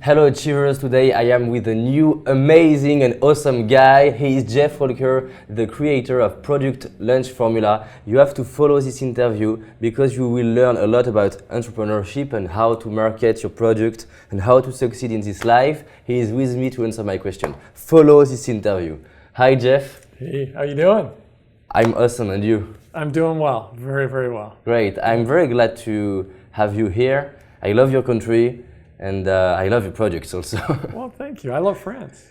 Hello Achievers, today I am with a new amazing and awesome guy. He is Jeff Walker, the creator of Product Launch Formula. You have to follow this interview because you will learn a lot about entrepreneurship and how to market your product and how to succeed in this life. He is with me to answer my question. Follow this interview. Hi Jeff. Hey, how you doing? I'm awesome, and you? I'm doing well, very, very well. Great, I'm very glad to have you here. I love your country. And I love your projects also. Well, thank you. I love France.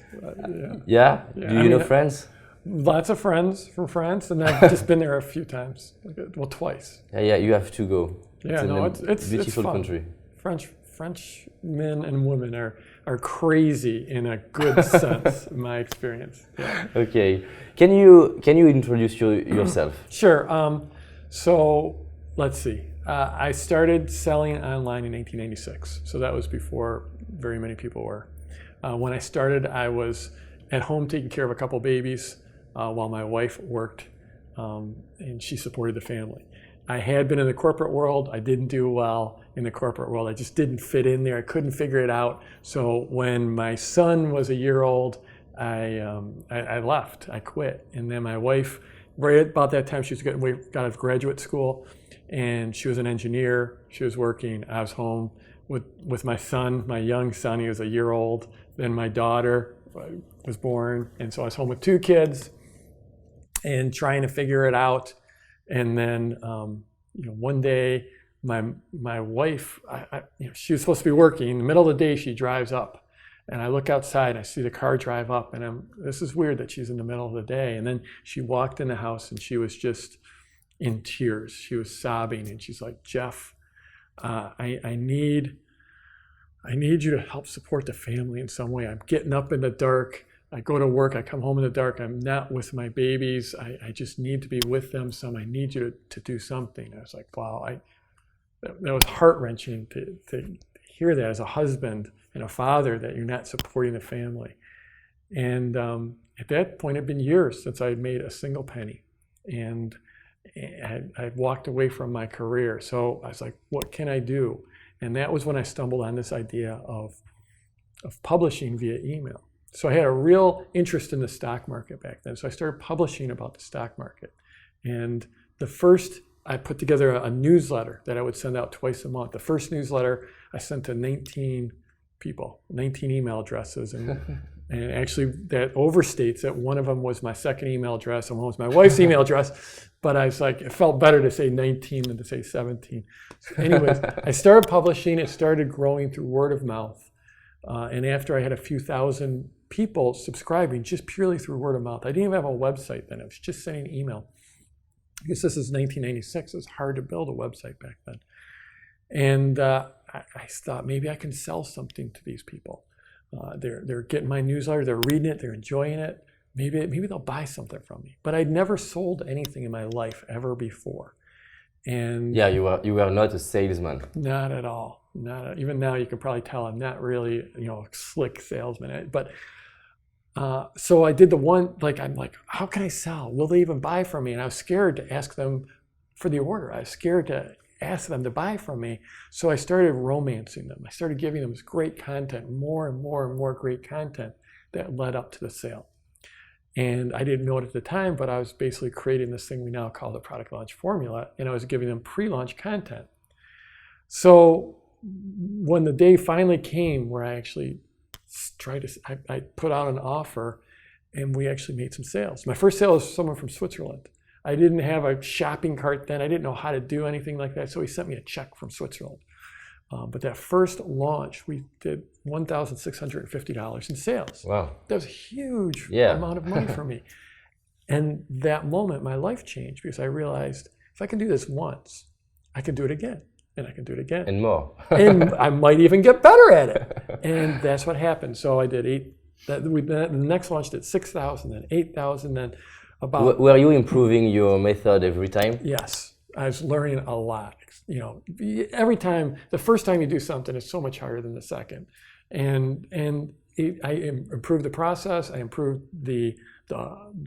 Yeah? Do you know France? Lots of friends from France, and I've just been there a few times. Well, twice. Yeah, you have to go. Yeah, it's beautiful fun. Country. French men and women are crazy in a good sense, in my experience. Yeah. Okay. Can you introduce yourself? Sure. So let's see. I started selling online in 1996, so that was before very many people were. When I started, I was at home taking care of a couple babies while my wife worked, and she supported the family. I had been in the corporate world. I didn't do well in the corporate world. I just didn't fit in there. I couldn't figure it out. So when my son was a year old, I left. I quit. And then my wife, right about that time, we got out of graduate school. And she was an engineer. She was working. I was home with my son, my young son. He was a year old. Then my daughter was born, and so I was home with two kids and trying to figure it out. And then, one day, my wife, she was supposed to be working. In the middle of the day, she drives up, and I look outside. I see the car drive up, and this is weird that she's in the middle of the day. And then she walked in the house, and she was just in tears. She was sobbing, and she's like, Jeff, I need you to help support the family in some way. I'm getting up in the dark. I go to work. I come home in the dark. I'm not with my babies. I just need to be with them some. I need you to do something. I was like, wow, that was heart-wrenching to hear that as a husband and a father, that you're not supporting the family. And at that point, it had been years since I had made a single penny. And I walked away from my career. So I was like, what can I do? And that was when I stumbled on this idea of publishing via email. So I had a real interest in the stock market back then. So I started publishing about the stock market. And I put together a newsletter that I would send out twice a month. The first newsletter I sent to 19 people, 19 email addresses. And actually, that overstates that one of them was my second email address and one was my wife's email address. But I was like, it felt better to say 19 than to say 17. So anyways, I started publishing. It started growing through word of mouth. And after I had a few thousand people subscribing just purely through word of mouth, I didn't even have a website then. I was just sending email. I guess this is 1996. It was hard to build a website back then. And I thought maybe I can sell something to these people. They're getting my newsletter, they're reading it, they're enjoying it. Maybe they'll buy something from me. But I'd never sold anything in my life ever before. And yeah, you were not a salesman. Not at all. Even now, you can probably tell I'm not really a slick salesman. But so I did the one, I'm like, how can I sell? Will they even buy from me? And I was scared to ask them for the order. I was scared to ask them to buy from me. So I started romancing them. I started giving them this great content, more and more and more great content that led up to the sale. And I didn't know it at the time, but I was basically creating this thing we now call the Product Launch Formula, and I was giving them pre-launch content. So when the day finally came where I actually I put out an offer, and we actually made some sales. My first sale was someone from Switzerland. I didn't have a shopping cart then. I didn't know how to do anything like that. So he sent me a check from Switzerland. But that first launch, we did $1,650 in sales. Wow. That was a huge amount of money for me. And that moment, my life changed because I realized if I can do this once, I can do it again. And I can do it again. And more. And I might even get better at it. And that's what happened. So I did the next launch did 6,000, then 8,000, then about. Were you improving your method every time? Yes, I was learning a lot. Every time, the first time you do something is so much harder than the second, and I improved the process. I improved the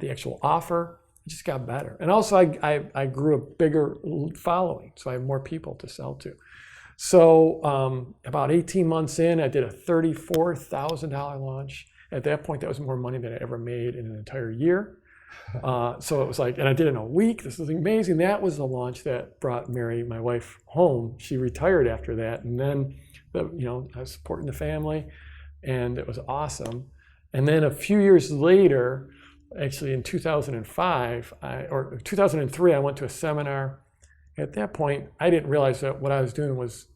actual offer. It just got better, and also I grew a bigger following, so I have more people to sell to. So about 18 months in, I did a $34,000 launch. At that point, that was more money than I ever made in an entire year. So it was like, and I did it in a week. This was amazing. That was the launch that brought Mary, my wife, home. She retired after that. And then, I was supporting the family, and it was awesome. And then a few years later, actually in 2005, or 2003, I went to a seminar. At that point, I didn't realize that what I was doing was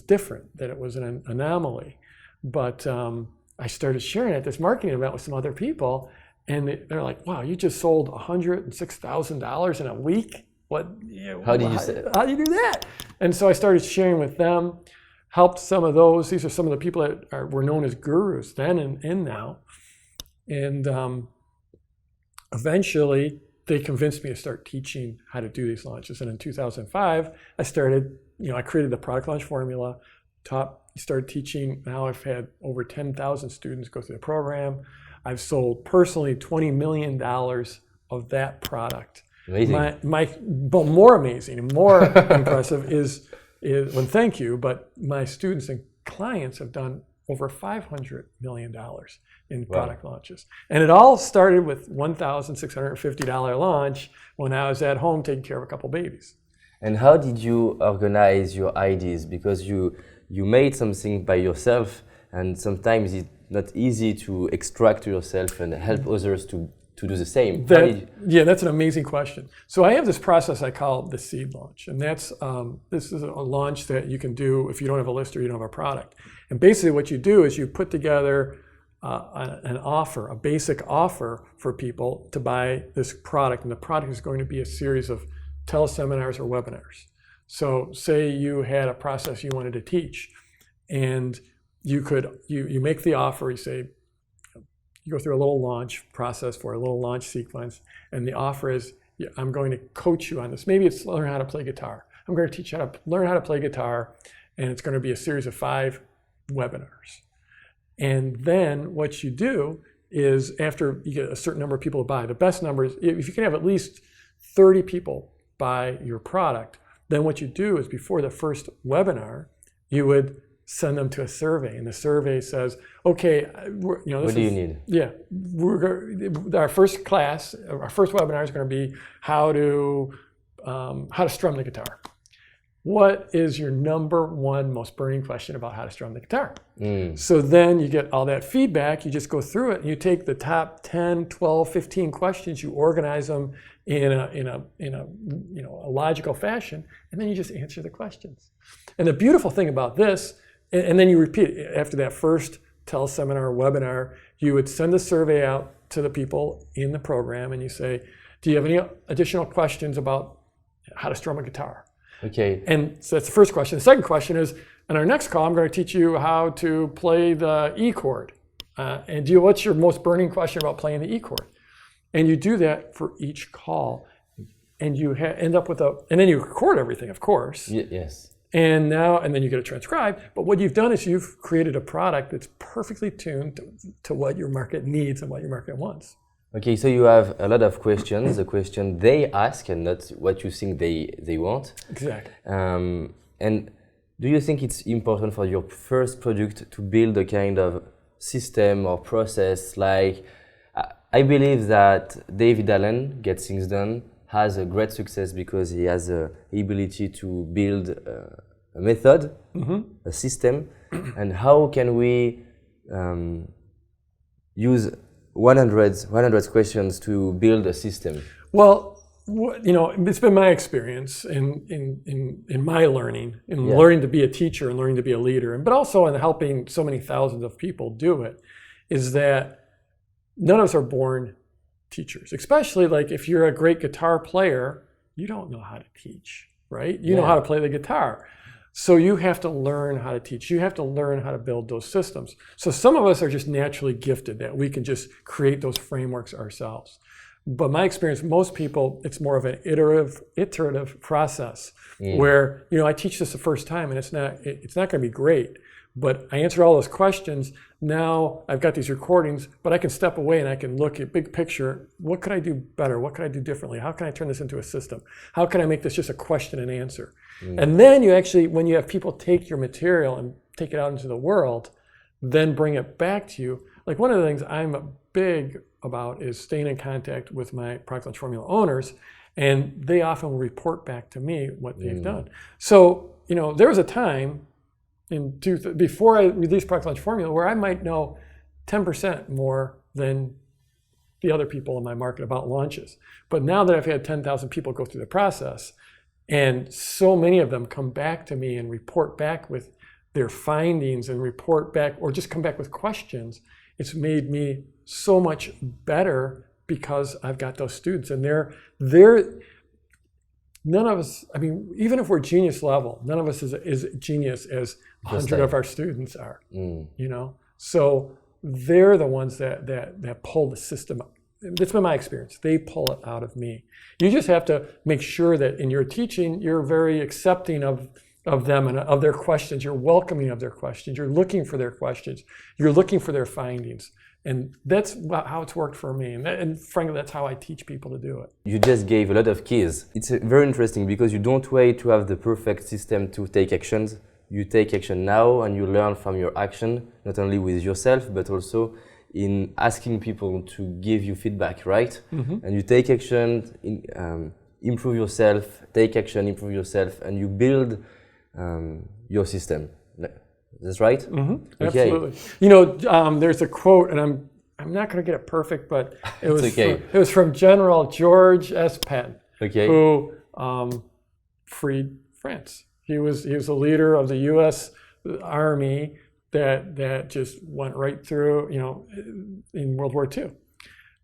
different, that it was an anomaly. But I started sharing at this marketing event with some other people, and they're like, "Wow, you just sold $106,000 in a week? How do you do that?" And so I started sharing with them, helped some of those. These are some of the people that were known as gurus then and now. And eventually, they convinced me to start teaching how to do these launches. And in 2005, I started, I created the product launch formula, started teaching. Now I've had over 10,000 students go through the program. I've sold personally $20 million of that product. Amazing. But more amazing and more impressive is thank you, but my students and clients have done over $500 million in product launches. And it all started with $1,650 launch when I was at home taking care of a couple babies. And how did you organize your ideas? Because you made something by yourself, and sometimes it's not easy to extract to yourself and help others to do the same. That's an amazing question. So I have this process I call the seed launch, and this is a launch that you can do if you don't have a list or you don't have a product. And basically what you do is you put together an offer, a basic offer for people to buy this product, and the product is going to be a series of teleseminars or webinars. So say you had a process you wanted to teach, and you make the offer, you say, you go through a little launch process for a little launch sequence, and the offer is, I'm going to coach you on this. Maybe it's learn how to play guitar. I'm going to teach you how to learn how to play guitar, and it's going to be a series of 5 webinars. And then what you do is, after you get a certain number of people to buy, the best number is, if you can have at least 30 people buy your product, then what you do is, before the first webinar, you would send them to a survey, and the survey says, okay, what do you need? Yeah, our first webinar is going to be how to strum the guitar. What is your number one most burning question about how to strum the guitar? So then you get all that feedback, you just go through it, and you take the top 10, 12, 15 questions, you organize them in a logical fashion, and then you just answer the questions. And the beautiful thing about this, and then you repeat it. After that first teleseminar or webinar, you would send a survey out to the people in the program, and you say, do you have any additional questions about how to strum a guitar? Okay. And so that's the first question. The second question is, in our next call, I'm going to teach you how to play the E chord. And what's your most burning question about playing the E chord? And you do that for each call, and you end up with and then you record everything, of course. Yes. And then you get it transcribed. But what you've done is you've created a product that's perfectly tuned to what your market needs and what your market wants. Okay, so you have a lot of questions, the question they ask and not what you think they want. Exactly. And do you think it's important for your first product to build a kind of system or process? Like, I believe that David Allen, Get Things Done, has a great success because he has the ability to build a method, a system. And how can we use 100 questions to build a system? Well, it's been my experience in my learning, learning to be a teacher and learning to be a leader, but also in helping so many thousands of people do it, is that none of us are born teachers. Especially like if you're a great guitar player, you don't know how to teach, right? You know how to play the guitar. So you have to learn how to teach. You have to learn how to build those systems. So some of us are just naturally gifted that we can just create those frameworks ourselves. But my experience, most people, it's more of an iterative process where, I teach this the first time and it's not going to be great, but I answer all those questions. Now I've got these recordings, but I can step away and I can look at big picture. What could I do better? What could I do differently? How can I turn this into a system? How can I make this just a question and answer? And then you actually, when you have people take your material and take it out into the world, then bring it back to you. Like one of the things I'm big about is staying in contact with my product launch formula owners, and they often will report back to me what they've done. So, you know, there was a time before I released product launch formula where I might know 10% more than the other people in my market about launches. But now that I've had 10,000 people go through the process, and so many of them come back to me and report back with their findings and report back or just come back with questions, it's made me so much better because I've got those students. And they're none of us, I mean, even if we're genius level, none of us is genius as 100 of our students are, you know? So they're the ones that pull the system up. It's been my experience. They pull it out of me. You just have to make sure that in your teaching, you're very accepting of them and of their questions. You're welcoming of their questions. You're looking for their questions. You're looking for their findings. And that's how it's worked for me. And frankly, that's how I teach people to do it. You just gave a lot of keys. It's very interesting because you don't wait to have the perfect system to take actions. You take action now and you learn from your action, not only with yourself, but also in asking people to give you feedback, right? And you take action, improve yourself, take action, improve yourself, and you build your system. That's right? Okay. Absolutely. You know, there's a quote, and I'm not going to get it perfect, but it was it was from General George S. Patton, who freed France. He was a leader of the U.S. Army that just went right through, you know, in World War II,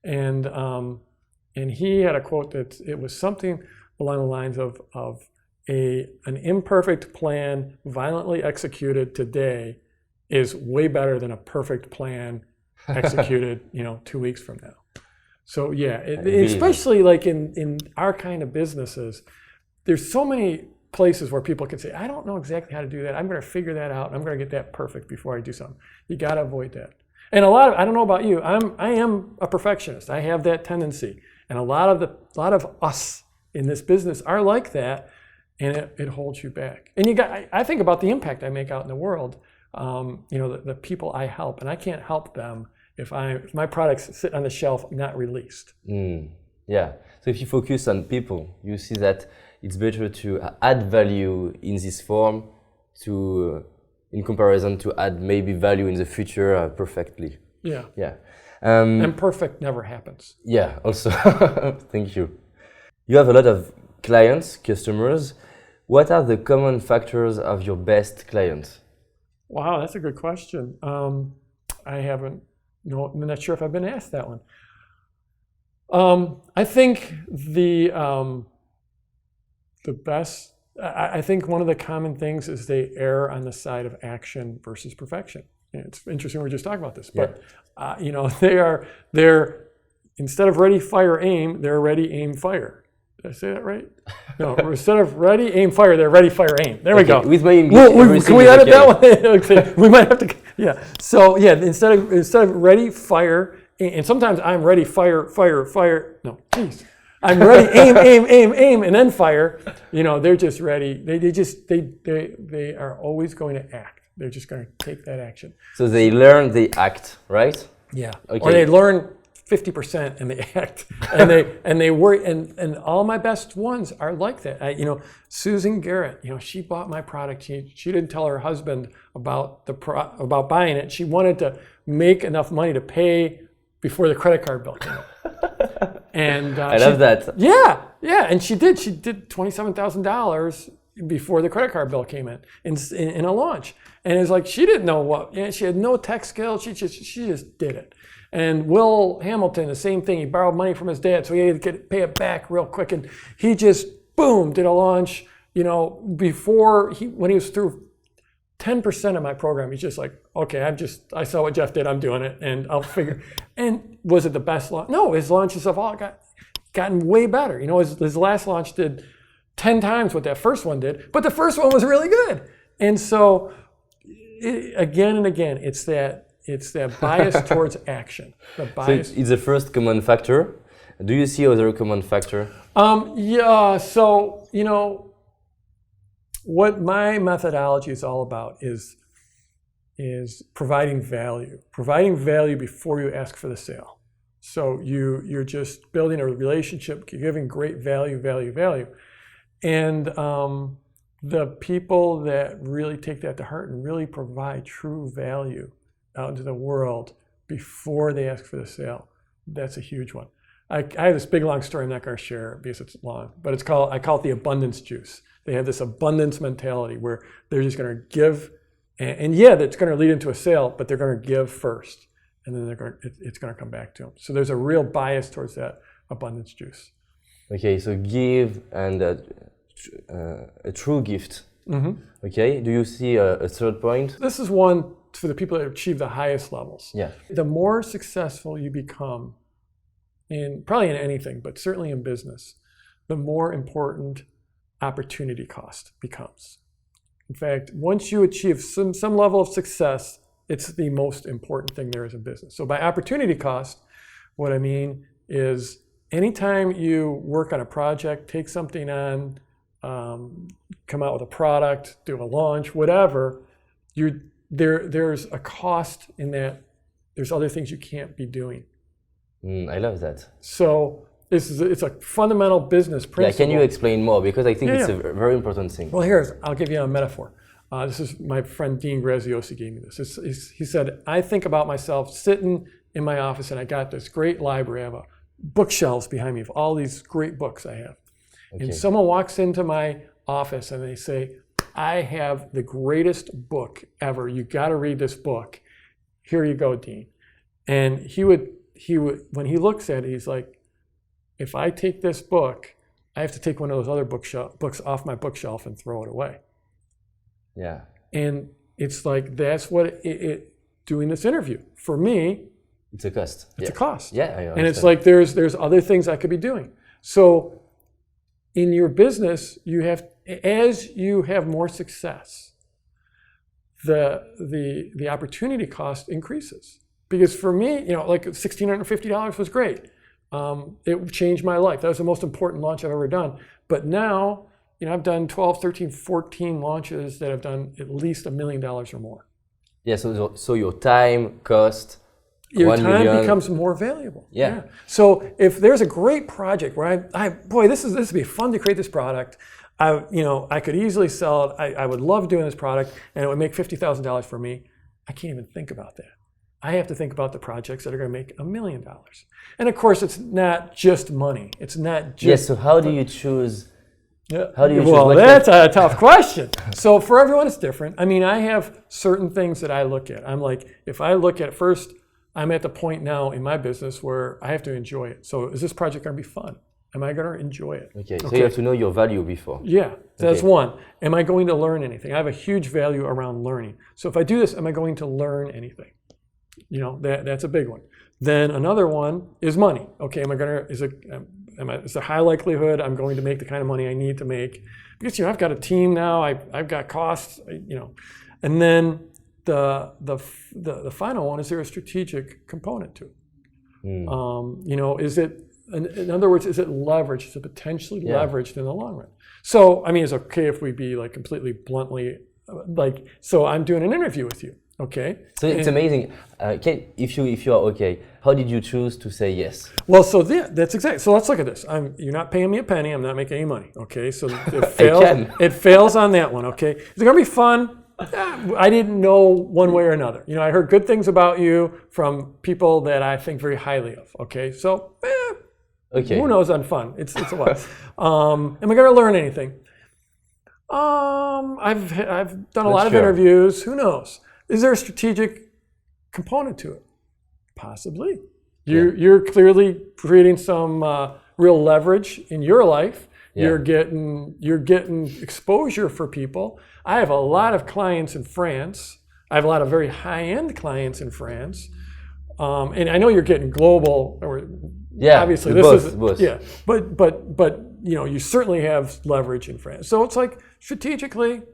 and he had a quote that it was something along the lines of an imperfect plan violently executed today is way better than a perfect plan executed, you know, 2 weeks from now. So yeah, especially like in our kind of businesses, there's so many places where people can say, I don't know exactly how to do that. I'm going to figure that out. I'm going to get that perfect before I do something. You got to avoid that. And I don't know about you. I am a perfectionist. I have that tendency, and a lot of us in this business are like that. And it holds you back. And I think about the impact I make out in the world. You know, the people I help, and I can't help them if my products sit on the shelf not released. Yeah. So if you focus on people, you see that it's better to add value in this form in comparison to add maybe value in the future perfectly. Yeah. Yeah. And perfect never happens. Yeah. Also, thank you. You have a lot of clients, customers. What are the common factors of your best clients? Wow, that's a good question. I'm not sure if I've been asked that one. I think I think one of the common things is they err on the side of action versus perfection. And it's interesting we're just talking about this, but you know, they're instead of ready, fire, aim, they're ready, aim, fire. Did I say that right? No, instead of ready, aim, fire, they're ready, fire, aim. There we go. With my English, can we edit that one? Okay. We might have to, yeah. So yeah, instead of ready, fire, and sometimes I'm ready, fire, fire, fire. No, geez. I'm ready, aim, aim, aim, aim, and then fire. You know, they're just ready. They are always going to act. They're just going to take that action. So they learn, they act, right? Yeah. Okay. Or they learn 50% and they act, and they work, and all my best ones are like that. You know, Susan Garrett, you know, she bought my product. She didn't tell her husband about about buying it. She wanted to make enough money to pay before the credit card bill came in. And I love that. Yeah, and she did $27,000 before the credit card bill came in a launch. And it's like she didn't know what. Yeah, she had no tech skills. She just did it. And Will Hamilton, the same thing. He borrowed money from his dad, so he had to pay it back real quick. And he just, boom, did a launch, you know, when he was through 10% of my program, he's just like, okay, I saw what Jeff did, I'm doing it, and I'll figure. And was it the best launch? No, his launches have all gotten way better. You know, his last launch did 10 times what that first one did, but the first one was really good. And so, again and again, it's that bias towards action. The bias. So it's the first common factor. Do you see other common factor? Yeah. So, you know, what my methodology is all about is providing value before you ask for the sale. So you're just building a relationship, you're giving great value. And the people that really take that to heart and really provide true value out into the world before they ask for the sale, that's a huge one. I have this big long story I'm not going to share because it's long, but I call it the abundance juice. They have this abundance mentality where they're just going to give, and yeah, that's going to lead into a sale, but they're going to give first, and then it's going to come back to them. So there's a real bias towards that abundance juice. Okay, so give and a true gift. Mm-hmm. Okay, do you see a third point? This is one for the people that achieve the highest levels. Yeah. The more successful you become probably in anything, but certainly in business, the more important opportunity cost becomes. In fact, once you achieve some level of success, it's the most important thing there is in business. So by opportunity cost, what I mean is anytime you work on a project, take something on, come out with a product, do a launch, whatever, there's a cost in that. There's other things you can't be doing. I love that. So it's a fundamental business principle. Yeah, can you explain more? Because I think it's a very important thing. Well, I'll give you a metaphor. This is my friend Dean Graziosi gave me this. He said, I think about myself sitting in my office and I got this great library. I have bookshelves behind me of all these great books I have. Okay. And someone walks into my office and they say, I have the greatest book ever. You got to read this book. Here you go, Dean. And he would, when he looks at it, he's like, if I take this book, I have to take one of those other books off my bookshelf and throw it away. Yeah. And it's like, that's what doing this interview. For me, it's a cost. It's a cost. Yeah, I understand. And it's like, there's other things I could be doing. So in your business, as you have more success, the opportunity cost increases. Because for me, like $1,650 was great. It changed my life. That was the most important launch I've ever done. But now, I've done 12, 13, 14 launches that have done at least $1 million or more. Yeah, so your time, cost, your time becomes more valuable. Yeah. So if there's a great project where this would be fun to create this product. I could easily sell it. I would love doing this product, and it would make $50,000 for me. I can't even think about that. I have to think about the projects that are going to make $1 million. And of course, it's not just money. It's not just. Yes. So how do you choose? Yeah. How do you choose? Well, that's a tough question. So for everyone, it's different. I mean, I have certain things that I look at. I'm like, if I look at first, I'm at the point now in my business where I have to enjoy it. So is this project going to be fun? Am I going to enjoy it? Okay. So you have to know your value before. Yeah. So that's one. Am I going to learn anything? I have a huge value around learning. So if I do this, am I going to learn anything? That's a big one. Then another one is money. Okay, is a high likelihood I'm going to make the kind of money I need to make? Because I've got a team now. I've got costs. And then the final one, is there a strategic component to it? Is it in other words, is it leveraged? Is it potentially leveraged in the long run? So I mean, it's okay if we be like completely bluntly so I'm doing an interview with you. Okay. So it's amazing. If you are okay, how did you choose to say yes? Well, so that's exactly. So let's look at this. You're not paying me a penny. I'm not making any money. Okay. So it fails. It fails on that one. Okay. Is it gonna be fun? I didn't know one way or another. I heard good things about you from people that I think very highly of. Okay. So okay. Who knows on fun? It's a lot. Am I gonna learn anything? I've done a lot of interviews. Who knows? Is there a strategic component to it? Possibly. You're clearly creating some real leverage in your life. Yeah. You're getting exposure for people. I have a lot of clients in France. I have a lot of very high-end clients in France, and I know you're getting global. Obviously this is both. Yeah, but you certainly have leverage in France. So it's like strategically.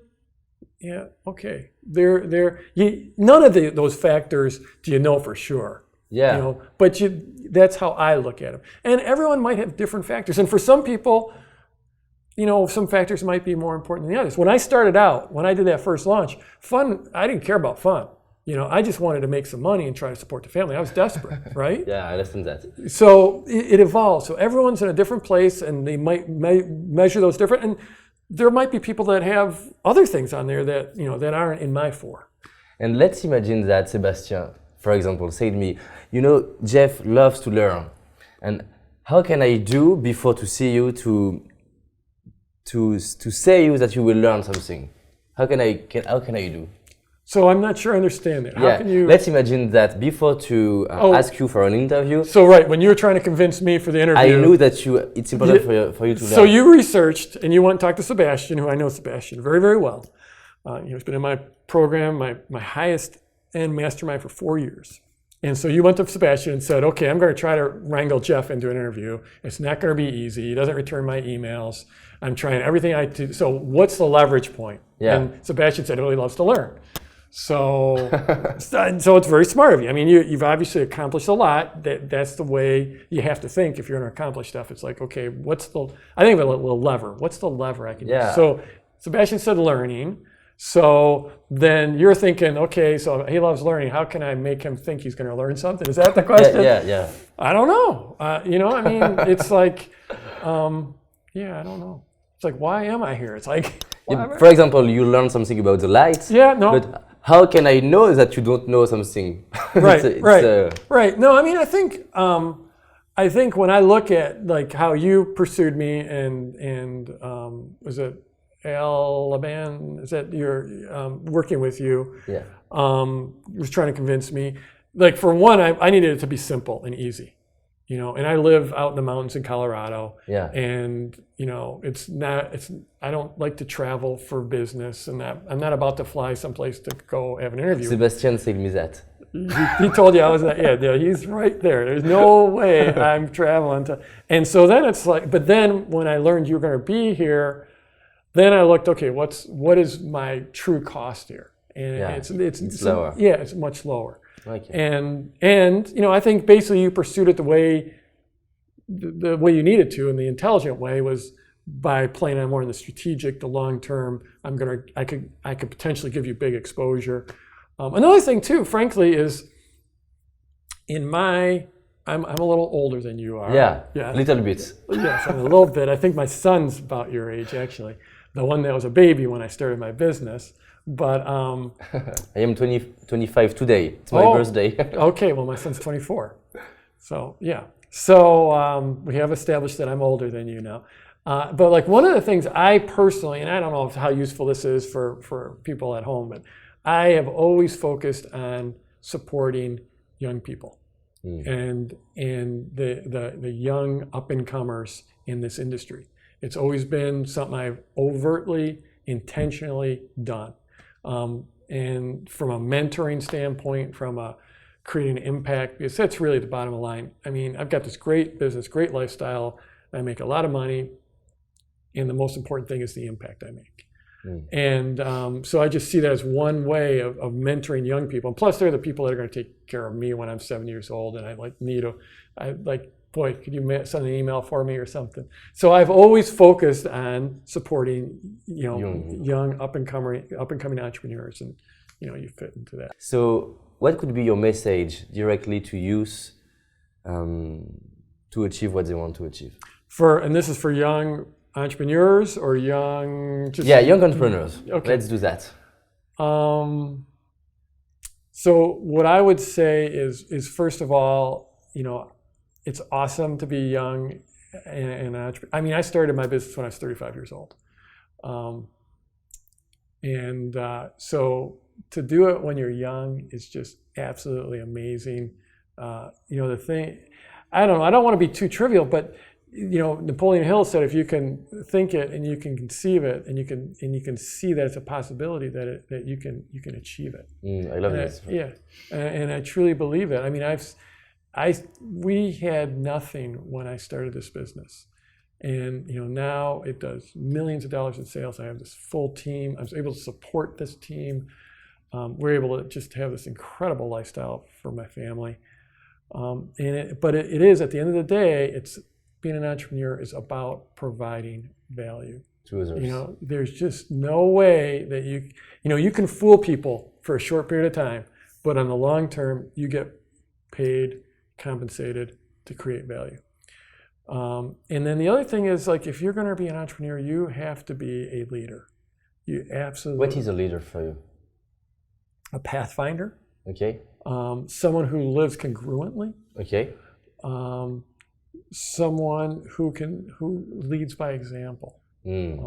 Yeah. Okay. None of those factors do you know for sure. Yeah. But that's how I look at them. And everyone might have different factors. And for some people, some factors might be more important than the others. When I started out, when I did that first launch, fun, I didn't care about fun. I just wanted to make some money and try to support the family. I was desperate, right? Yeah, I understand that. So it evolves. So everyone's in a different place, and they might measure those different. And there might be people that have other things on there that that aren't in my four. And let's imagine that Sebastian, for example, said to me, Jeff loves to learn, and how can I do before to see you to say you that you will learn something? How can I do? So I'm not sure I understand that. How can you? Let's imagine that before to ask you for an interview. So right, when you were trying to convince me for the interview, I knew that it's important for you to learn. So you researched and you went and talked to Sebastian, who I know Sebastian very, very well. He's been in my program, my highest end mastermind for 4 years. And so you went to Sebastian and said, okay, I'm going to try to wrangle Jeff into an interview. It's not going to be easy. He doesn't return my emails. I'm trying everything I do. So what's the leverage point? Yeah. And Sebastian said, he loves to learn. So it's very smart of you. I mean, you've obviously accomplished a lot. That's the way you have to think if you're going to accomplish stuff. It's like, okay, I think of a little lever. What's the lever I can use? So Sebastian said learning. So then you're thinking, okay, so he loves learning. How can I make him think he's going to learn something? Is that the question? Yeah. I don't know. I mean, it's like, I don't know. It's like, why am I here? It's like, for example, you learn something about the lights. Yeah, no. But how can I know that you don't know something? Right, right. No, I mean, I think when I look at like how you pursued me and was it Al Laban? Is that you're working with you? Yeah. Was trying to convince me. Like for one, I needed it to be simple and easy. And I live out in the mountains in Colorado. Yeah. And I don't like to travel for business, and I'm not about to fly someplace to go have an interview. Sebastian said me that. He told you I was he's right there. There's no way I'm traveling and so then it's like, but then when I learned you were going to be here, then I looked, okay, what is my true cost here? And it's lower. Yeah, it's much lower. Okay. And I think basically you pursued it the way you needed to, and the intelligent way was by playing on more in the strategic, the long term. I could potentially give you big exposure. Another thing too, frankly, is I'm a little older than you are. Yeah. Little bit. Yes, a little bit. I think my son's about your age actually. The one that was a baby when I started my business. But I am 25 today. It's my birthday. Okay, well my son's 24. So yeah. So we have established that I'm older than you now. But like one of the things I personally, and I don't know how useful this is for people at home, but I have always focused on supporting young people and the young up and comers in this industry. It's always been something I've overtly, intentionally done. And from a mentoring standpoint, from a creating impact, because that's really the bottom line. I mean, I've got this great business, great lifestyle. I make a lot of money. And the most important thing is the impact I make. And so I just see that as one way of mentoring young people. And plus, they're the people that are going to take care of me when I'm 7 years old, and boy, could you send an email for me or something? So I've always focused on supporting, young up and coming entrepreneurs, and you fit into that. So, what could be your message directly to youth to achieve what they want to achieve? And this is for young entrepreneurs or young? Young entrepreneurs. Okay. Let's do that. So what I would say is first of all, it's awesome to be young and entrepreneur. I mean, I started my business when I was 35 years old. So to do it when you're young is just absolutely amazing. The thing, I don't know, I don't want to be too trivial, but Napoleon Hill said if you can think it and you can conceive it and you can see that it's a possibility that you can achieve it. I love this. And I truly believe it. I mean, we had nothing when I started this business, and now it does millions of dollars in sales. I have this full team. I was able to support this team. We're able to just have this incredible lifestyle for my family. But it is, at the end of the day, being an entrepreneur is about providing value. to others. There's just no way that you can fool people for a short period of time, but on the long term, you get paid, compensated to create value. And then the other thing is, like, if you're going to be an entrepreneur, you have to be a leader. You absolutely. What is a leader for you? A pathfinder. Okay. Someone who lives congruently. Okay. Someone who leads by example. And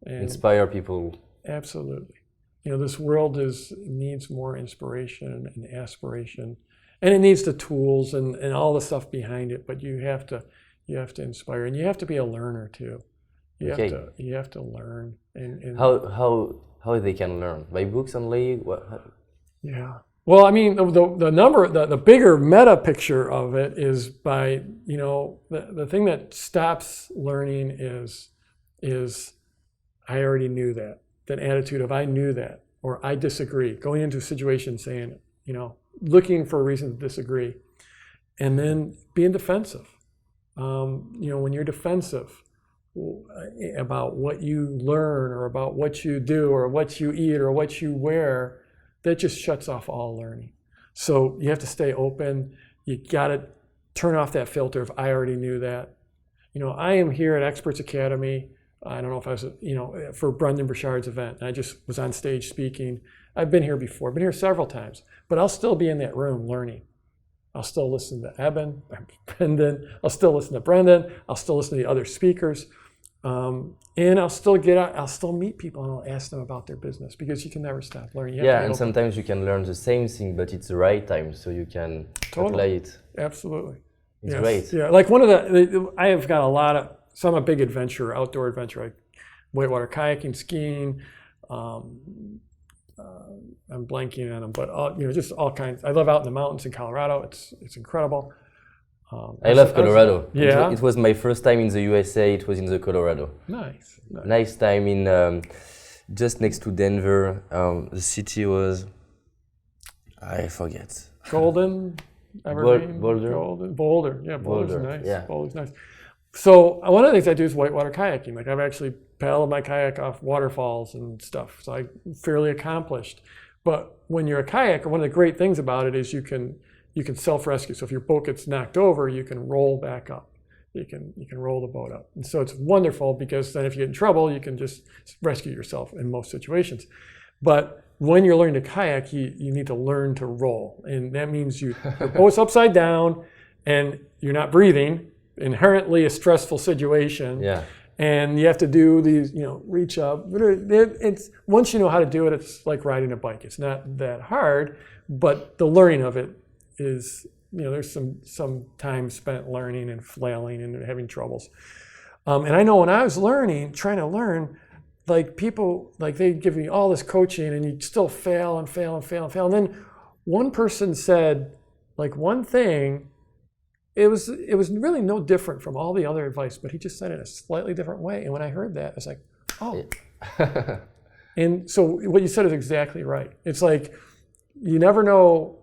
and inspire people. Absolutely. This world needs more inspiration and aspiration, and it needs the tools and all the stuff behind it. But you have to inspire, and you have to be a learner too. You have to learn. And how they can learn? By books only? Yeah. Well, I mean, the bigger meta picture of it is by, the thing that stops learning is I already knew that. That attitude of I knew that, or I disagree. Going into a situation saying, looking for a reason to disagree. And then being defensive. When you're defensive about what you learn or about what you do or what you eat or what you wear, that just shuts off all learning. So you have to stay open. You got to turn off that filter of I already knew that. I am here at Experts Academy. I don't know if I was, for Brendan Burchard's event. I just was on stage speaking. I've been here before, been here several times, but I'll still be in that room learning. I'll still listen to Brendan. I'll still listen to Brendan. I'll still listen to the other speakers. And I'll still I'll still meet people and I'll ask them about their business, because you can never stop learning. And sometimes you can learn the same thing, but it's the right time, so you can apply it. Absolutely. It's great. Yeah, like I have got so I'm a big outdoor adventure, like whitewater kayaking, skiing. I'm blanking on them, but just all kinds. I live out in the mountains in Colorado. It's incredible. I love Colorado. Yeah. It was my first time in the USA. It was in the Colorado. Nice time in just next to Denver. The city was, I forget. Golden, Evergreen, Boulder. Boulder. Yeah, Boulder's Boulder. nice. Yeah. Boulder's nice. So one of the things I do is whitewater kayaking. Like, I've actually paddled my kayak off waterfalls and stuff. So I'm fairly accomplished. But when you're a kayaker, one of the great things about it is you can self-rescue. So if your boat gets knocked over, you can roll back up. You can roll the boat up. And so it's wonderful, because then if you get in trouble, you can just rescue yourself in most situations. But when you're learning to kayak, you need to learn to roll. And that means your boat's upside down and you're not breathing, inherently a stressful situation. Yeah. And you have to do these, reach up. It's once you know how to do it, it's like riding a bike. It's not that hard, but the learning of it is, there's some time spent learning and flailing and having troubles. And I know when I was trying to learn, like, people, like, they give me all this coaching and you still fail and fail and fail and fail. And then one person said, like, one thing, it was really no different from all the other advice, but he just said it in a slightly different way. And when I heard that, I was like, oh. And so what you said is exactly right. It's like, you never know,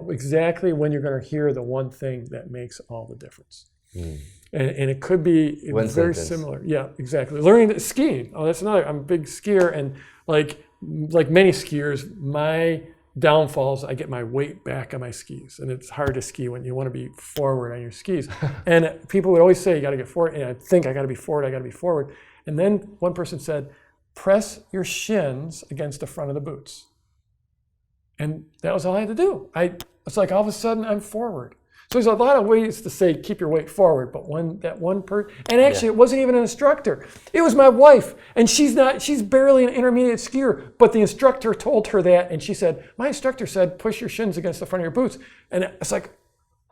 exactly when you're going to hear the one thing that makes all the difference. And it could be very similar. Yeah, exactly. Learning skiing. Oh, that's another. I'm a big skier, and like many skiers, my downfalls, I get my weight back on my skis, and it's hard to ski when you want to be forward on your skis. And people would always say, you got to get forward, and I think I got to be forward. And then one person said, press your shins against the front of the boots. And that was all I had to do. It's like all of a sudden I'm forward. So there's a lot of ways to say keep your weight forward, but that one person, and actually it wasn't even an instructor. It was my wife, and she's barely an intermediate skier, but the instructor told her that, and she said, my instructor said push your shins against the front of your boots. And it's like,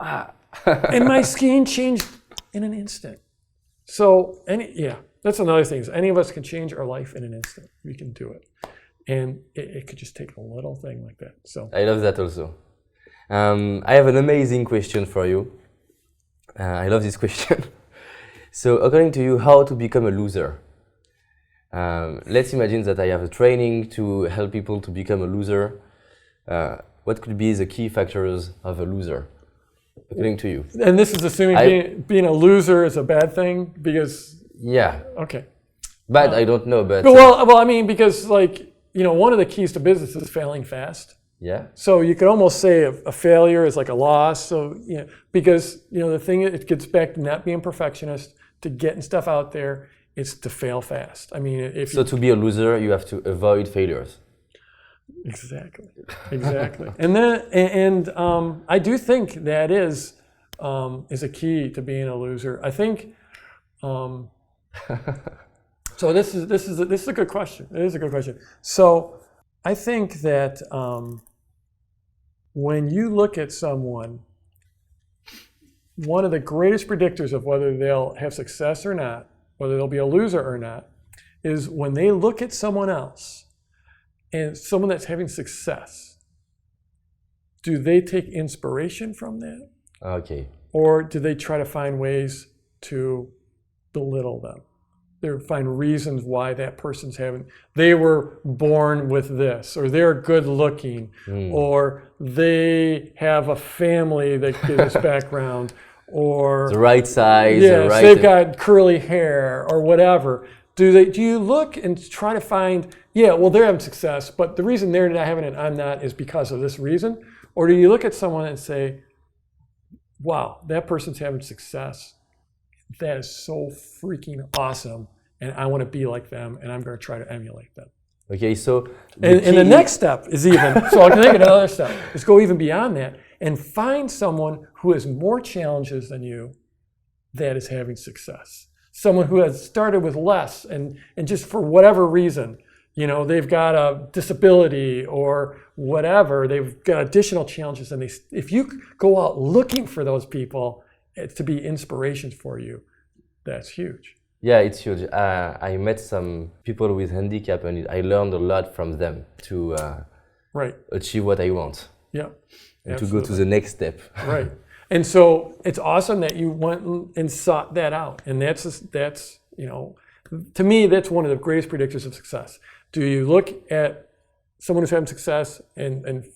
and my skiing changed in an instant. So that's another thing, is any of us can change our life in an instant. We can do it. And it could just take a little thing like that. So I love that also. I have an amazing question for you. I love this question. So according to you, how to become a loser? Let's imagine that I have a training to help people to become a loser. What could be the key factors of a loser, according to you? And this is assuming being a loser is a bad thing, because... Yeah. Okay. But I don't know, but Well, I mean, because one of the keys to business is failing fast. yeah. So you could almost say a failure is like a loss. So because the thing, it gets back to not being perfectionist, to getting stuff out there. It's to fail fast. I mean, to be a loser, you have to avoid failures. Exactly. And I do think that is a key to being a loser. I think. So this is a good question. It is a good question. So I think that when you look at someone, one of the greatest predictors of whether they'll have success or not, whether they'll be a loser or not, is when they look at someone else and someone that's having success, do they take inspiration from that? Okay. Or do they try to find ways to belittle them? They find reasons why that person's they were born with this, or they're good looking, or they have a family that gives this background, or the right size, yes, they've got curly hair, or whatever. Do you look and try to find, they're having success, but the reason they're not having it, I'm not, is because of this reason? Or do you look at someone and say, wow, that person's having success. That is so freaking awesome, and I want to be like them, and I'm going to try to emulate them. Okay, so and the next step is so I can take another step, is go even beyond that and find someone who has more challenges than you that is having success. Someone who has started with less and just for whatever reason, they've got a disability or whatever, they've got additional challenges, and if you go out looking for those people to be inspirations for you, that's huge. Yeah, it's huge. I met some people with handicap, and I learned a lot from them to achieve what I want. Yeah, and to go to the next step. Right, and so it's awesome that you went and sought that out, and that's to me, that's one of the greatest predictors of success. Do you look at someone who's having success and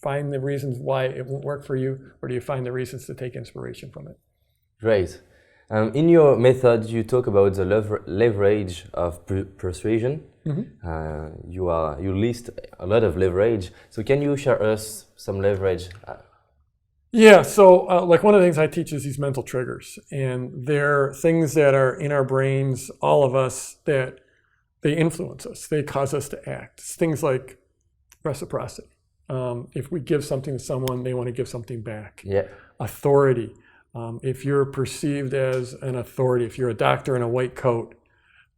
find the reasons why it won't work for you, or do you find the reasons to take inspiration from it? Great. In your method, you talk about the leverage of persuasion. Mm-hmm. You list a lot of leverage. So can you share us some leverage? Yeah. So one of the things I teach is these mental triggers, and they're things that are in our brains, all of us, that they influence us. They cause us to act. It's things like reciprocity. If we give something to someone, they want to give something back. Yeah. Authority. If you're perceived as an authority, if you're a doctor in a white coat,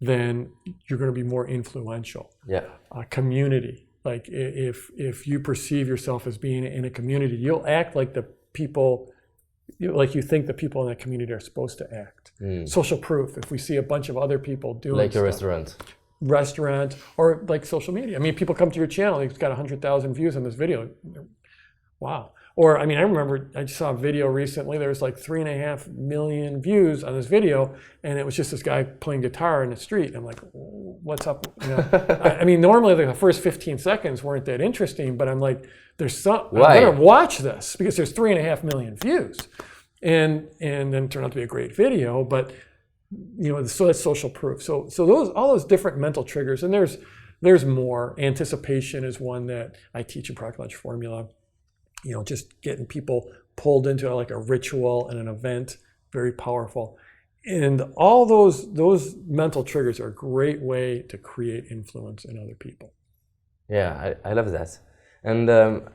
then you're going to be more influential. Yeah. Community. Like if you perceive yourself as being in a community, you'll act like the people, like you think the people in that community are supposed to act. Social proof. If we see a bunch of other people doing like stuff, a restaurant, or like social media. I mean, people come to your channel, it's got 100,000 views on this video. Wow. Or, I mean, I remember I saw a video recently, there was like 3.5 million views on this video, and it was just this guy playing guitar in the street. I'm like, what's up? I mean, normally the first 15 seconds weren't that interesting, but I'm like, I'm gonna watch this because there's 3.5 million views. And then it turned out to be a great video, but so that's social proof. So all those different mental triggers, and there's more. Anticipation is one that I teach in Product Launch Formula. Just getting people pulled into like a ritual and an event, very powerful. And all those mental triggers are a great way to create influence in other people. Yeah, I love that. And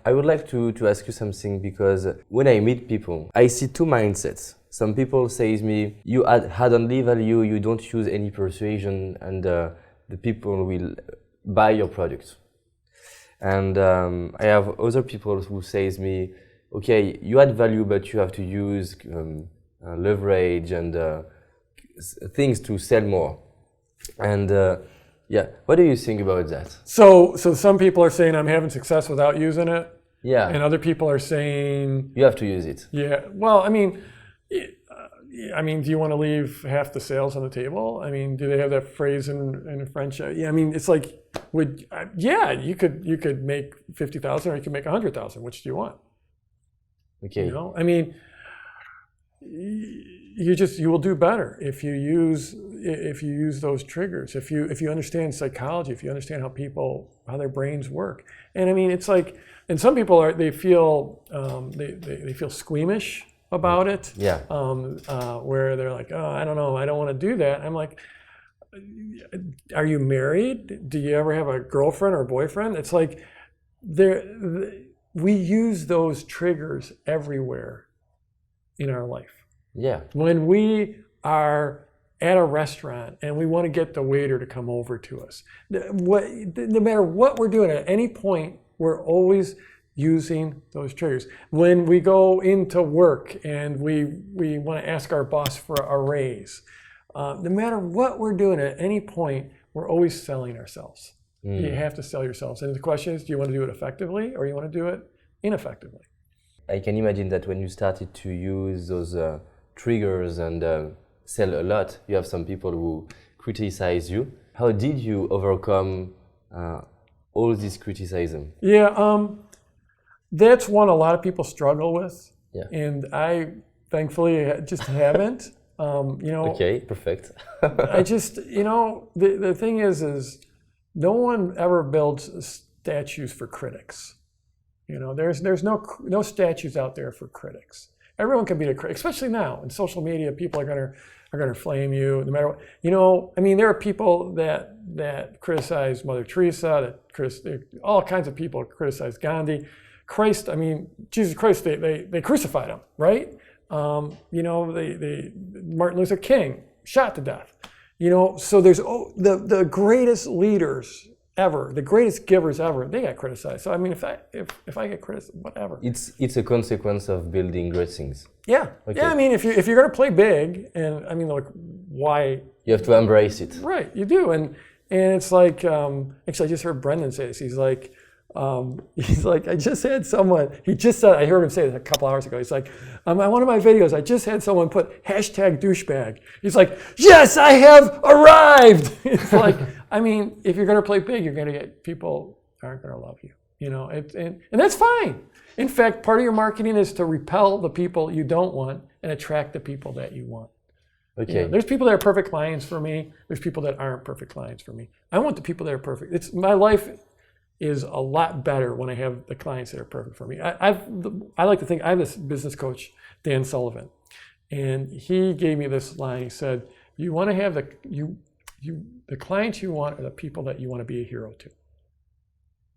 I would like to ask you something, because when I meet people, I see two mindsets. Some people say to me, you add only value, you don't use any persuasion, and the people will buy your product. And I have other people who say to me, okay, you add value, but you have to use leverage and things to sell more. And what do you think about that? So some people are saying I'm having success without using it. Yeah. And other people are saying you have to use it. Yeah. Well, I mean, do you want to leave half the sales on the table? I mean, do they have that phrase in French? Yeah. I mean, it's like, you could make 50,000 or you could make 100,000. Which do you want? Okay. I mean, you will do better if you use if you use those triggers, if you understand psychology, if you understand how their brains work. And I mean, it's like, and some people they feel squeamish about it. Yeah. Where they're like, oh, I don't know, I don't want to do that. I'm like, are you married? Do you ever have a girlfriend or a boyfriend? It's like we use those triggers everywhere in our life. Yeah. When we are at a restaurant and we want to get the waiter to come over to us, no matter what we're doing, at any point, we're always using those triggers. When we go into work and we want to ask our boss for a raise, no matter what we're doing, at any point, we're always selling ourselves. You have to sell yourselves. And the question is, do you want to do it effectively or you want to do it ineffectively? I can imagine that when you started to use those triggers and sell a lot, you have some people who criticize you. How did you overcome all this criticism? Yeah, that's one a lot of people struggle with. Yeah. And I, thankfully, just haven't. Okay, perfect. I just, the thing is no one ever builds statues for critics. There's no statues out there for critics. Everyone can be a critic, especially now in social media. People are gonna flame you no matter what. I mean, there are people that criticize Mother Teresa, all kinds of people criticize Gandhi, Christ. I mean, Jesus Christ, they crucified him, right? Martin Luther King shot to death. So there's the greatest leaders ever, the greatest givers ever, they got criticized. So I mean, if I get criticized, whatever. It's a consequence of building great things. Yeah. Okay. Yeah. I mean, if you're going to play big, and I mean, like, why? You have to embrace it. Right. You do, and it's like, actually, I just heard Brendan say this. He's like, I just had someone. He just said. I heard him say this a couple hours ago. He's like, on one of my videos, I just had someone put #douchebag. He's like, yes, I have arrived. It's like, I mean, if you're going to play big, you're going to get people aren't going to love you. And that's fine. In fact, part of your marketing is to repel the people you don't want and attract the people that you want. Okay. There's people that are perfect clients for me. There's people that aren't perfect clients for me. I want the people that are perfect. My life is a lot better when I have the clients that are perfect for me. I like to think I have this business coach, Dan Sullivan, and he gave me this line. He said, "You want to have the clients you want are the people that you want to be a hero to.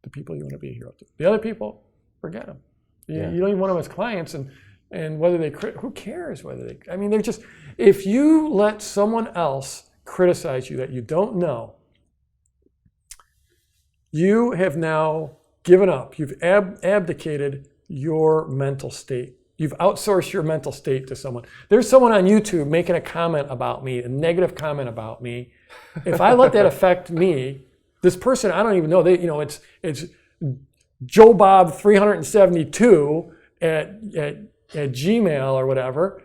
The people you want to be a hero to. The other people, forget them. You don't even want them as clients, and whether they who cares whether they? I mean, they're just. If you let someone else criticize you that you don't know, you have now given up. You've abdicated your mental state. You've outsourced your mental state to someone. There's someone on YouTube making a comment about me, a negative comment about me. If I let that affect me, this person I don't even know. It's Joe Bob 372 at Gmail or whatever.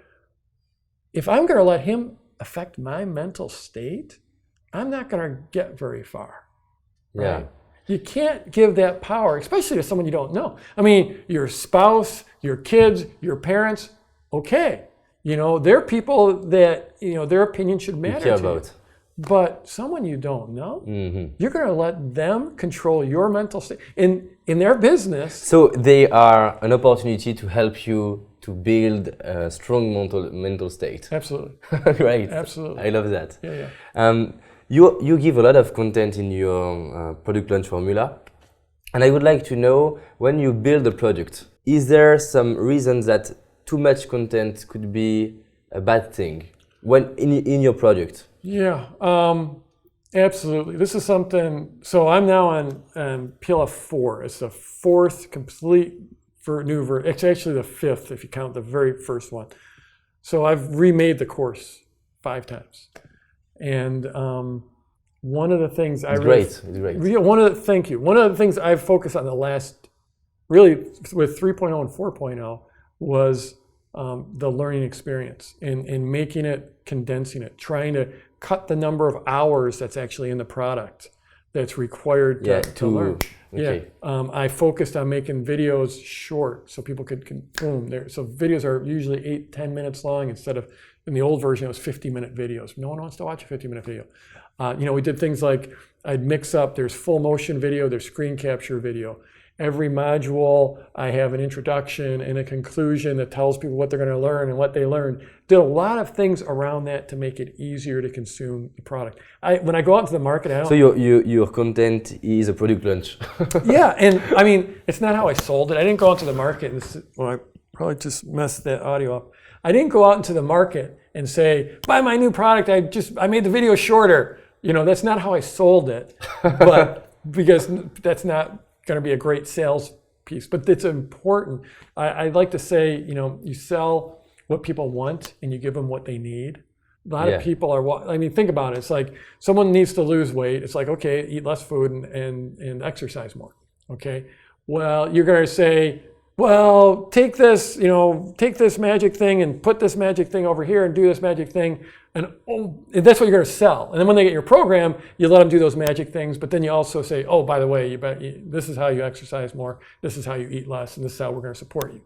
If I'm going to let him affect my mental state, I'm not going to get very far. Right? Yeah. You can't give that power, especially to someone you don't know. I mean, your spouse, your kids, your parents, okay. They're people that, their opinion should matter to you. But someone you don't know, you're going to let them control your mental state in their business. So they are an opportunity to help you to build a strong mental state. Absolutely. Right. Absolutely. I love that. Yeah. You give a lot of content in your product launch formula, and I would like to know, when you build a product, is there some reason that too much content could be a bad thing when in your product? Yeah, absolutely. This is something. So I'm now on PLF 4. It's the fourth complete new version. It's actually the fifth if you count the very first one. So I've remade the course 5 times. And one of the things it's great. Thank you. One of the things I've focused on the last, really with 3.0 and 4.0 was the learning experience and making it, condensing it, trying to cut the number of hours that's actually in the product that's required to learn. Okay. Yeah. I focused on making videos short so people could boom there. So videos are usually 8-10 minutes long instead of In the old version, it was 50-minute videos. No one wants to watch a 50-minute video. We did things like I'd mix up, there's full motion video, there's screen capture video. Every module, I have an introduction and a conclusion that tells people what they're going to learn and what they learned. Did a lot of things around that to make it easier to consume the product. When I go out into the market, I don't... So your content is a product launch. Yeah, and I mean, it's not how I sold it. I didn't go out to the market and... Well, I probably just messed that audio up. I didn't go out into the market and say, buy my new product, I made the video shorter. That's not how I sold it. But because that's not going to be a great sales piece, but it's important. I like to say, you sell what people want and you give them what they need. A lot of people think about it. It's like someone needs to lose weight. It's like, okay, eat less food and exercise more. Okay. Well, you're going to say, well, take this magic thing and put this magic thing over here and do this magic thing. And that's what you're going to sell. And then when they get your program, you let them do those magic things. But then you also say, oh, by the way, this is how you exercise more. This is how you eat less. And this is how we're going to support you.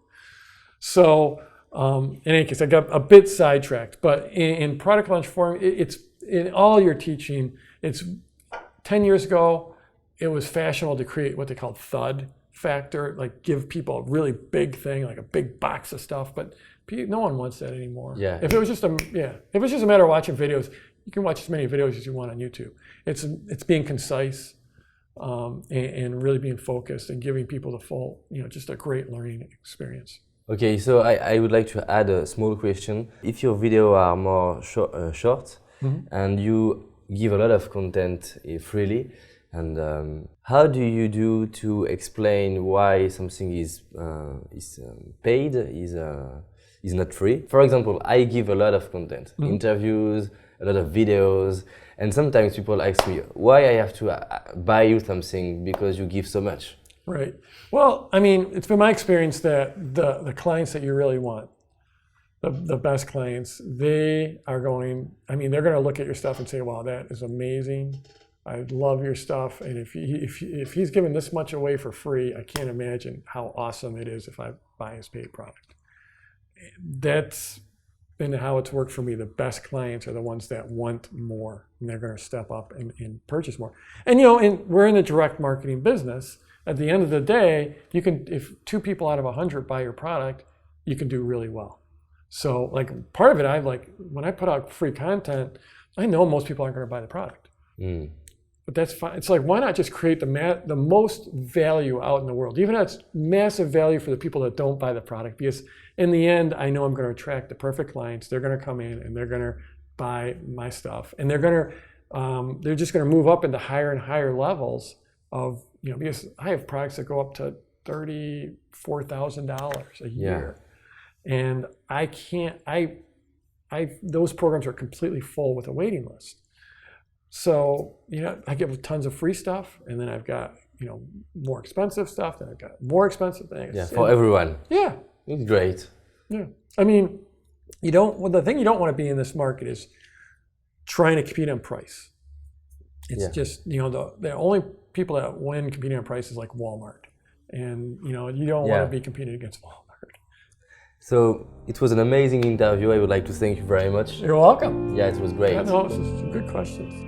So in any case, I got a bit sidetracked. But in product launch forum, it's in all your teaching. It's 10 years ago, it was fashionable to create what they called thud factor, like give people a really big thing, like a big box of stuff, but no one wants that anymore. Yeah. If it was just a matter of watching videos, you can watch as many videos as you want on YouTube. It's being concise and really being focused and giving people the full, just a great learning experience. Okay, so I would like to add a small question. If your video are more short and you give a lot of content freely, and how do you do to explain why something is paid, is not free? For example, I give a lot of content, interviews, a lot of videos, and sometimes people ask me why I have to buy you something because you give so much. Right. Well, I mean, it's been my experience that the clients that you really want, the best clients, they're going to look at your stuff and say, wow, that is amazing. I love your stuff, and if he's giving this much away for free, I can't imagine how awesome it is if I buy his paid product. That's been how it's worked for me. The best clients are the ones that want more, and they're going to step up and purchase more. And we're in the direct marketing business. At the end of the day, if 2 people out of 100 buy your product, you can do really well. So, like, part of it, when I put out free content, I know most people aren't going to buy the product. But that's fine. It's like, why not just create the most value out in the world? Even if it's massive value for the people that don't buy the product, because in the end, I know I'm going to attract the perfect clients. They're going to come in and they're going to buy my stuff, and they're just going to move up into higher and higher levels of, because I have products that go up to $34,000 a year, and those programs are completely full with a waiting list. So, I give tons of free stuff, and then I've got, more expensive stuff, then I've got more expensive things. Yeah, for everyone. Yeah. It's great. Yeah. I mean, the thing you don't want to be in this market is trying to compete on price. It's just, the only people that win competing on price is like Walmart. And, you don't want to be competing against Walmart. So it was an amazing interview. I would like to thank you very much. You're welcome. Yeah, it was great. This is some good questions.